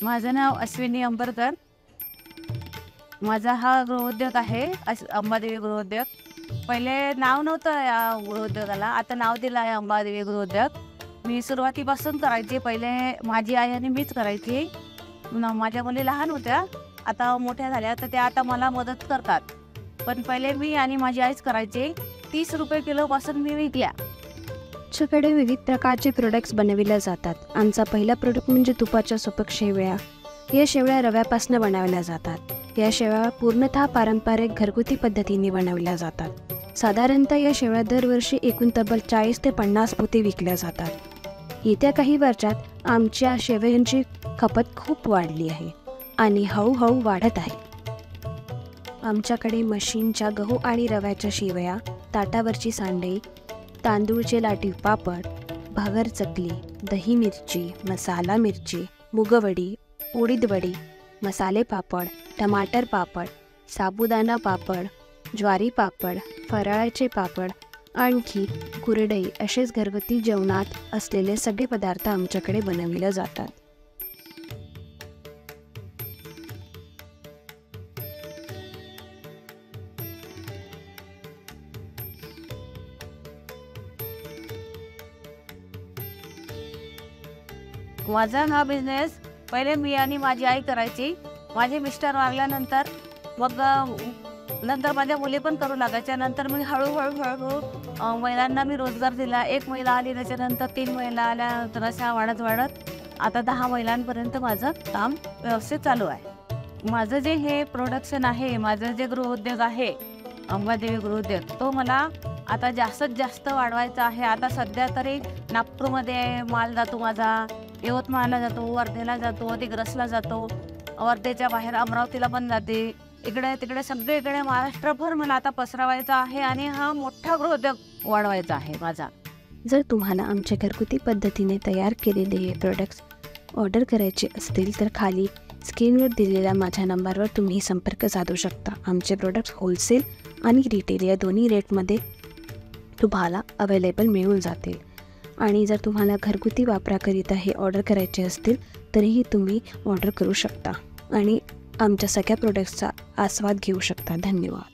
माझं नाव अश्विनी अंबरकर. माझा हा गृहोद्योग आहे, अंबादेवी गृहोद्योग. पहिले नाव नव्हतं या गृहोद्योगाला, आता नाव दिलं आहे अंबादेवी गृहोद्योग. मी सुरुवातीपासून करायची. पहिले माझी आई आणि मीच करायची. माझ्या मुली लहान होत्या, आता मोठ्या झाल्या, तर त्या आता मला मदत करतात. पण पहिले मी आणि माझी आईच करायची. 30 रुपये किलोपासून मी विकल्या. आमच्याकडे विविध प्रकारचे प्रोडक्ट्स बनविले जातात. आमचा पहिला प्रोडक्ट म्हणजे तुपाच्या सुपक शेवया. या शेवया रव्यापासून बनवल्या जातात. या शेवया पूर्णतः पारंपरिक घरगुती पद्धतीने बनवल्या जातात. साधारणतः या शेवया दरवर्षी एकूण तब्बल 40 ते 50 पोते विकल्या जातात. येत्या काही वर्षात आमच्या शेवयांची खपत खूप वाढली आहे आणि हळूहळू वाढत आहे. आमच्याकडे मशीनच्या गहू आणि रव्याच्या शेवया, ताटावरची सांडे, तांदूळचे लाटीव पापड, भागर चकली, दही मिरची, मसाला मिरची, मुगवडी, उडीद वडी, मसाले पापड, टमाटर पापड, साबुदाणा पापड, ज्वारी पापड, फराळाचे पापड, आणखी कुरडई असेच घरगुती जेवणात असलेले सगळे पदार्थ आमच्याकडे बनवले जातात. माझा हा बिझनेस पहिले मी आणि माझी आई करायची. माझे मिस्टर वारल्यानंतर मग नंतर माझ्या मुली पण करू लागायच्या. नंतर मी हळूहळू महिलांना मी रोजगार दिला. 1 महिला आली, त्याच्यानंतर 3 महिला आल्या, तर अशा वाढत आता 10 महिलांपर्यंत माझं काम व्यवस्थित चालू आहे. माझं जे हे प्रोडक्शन आहे, माझं जे गृहोद्योग आहे अंबादेवी गृहोद्योग, तो मला आता जास्तीत जास्त वाढवायचा आहे. आता सध्या तरी नागपूरमध्ये माल जातो माझा, यवतमाळला जातो, वर्धेला जातो, दिग्रसला जातो, वर्धेच्या बाहेर अमरावतीला पण जाते. इकडे तिकडे सगळीकडे महाराष्ट्रभर मला आता पसरवायचा आहे आणि हा मोठा गृहोद्योग वाढवायचा आहे माझा. जर तुम्हाला आमच्या घरगुती पद्धतीने तयार केलेले हे प्रोडक्ट्स ऑर्डर करायचे असतील तर खाली स्क्रीनवर दिलेल्या माझ्या नंबरवर तुम्ही संपर्क साधू शकता. आमचे प्रोडक्ट्स होलसेल आणि रिटेल या दोन्ही रेटमध्ये तुम्हाला अवेलेबल मिळून जातील. आणि जर तुम्हाला घरगुती वापराकरिता हे ऑर्डर करायचे असतील तरीही तुम्ही ऑर्डर करू शकता आणि आमच्या सगळ्या प्रोडक्ट्सचा आस्वाद घेऊ शकता. धन्यवाद.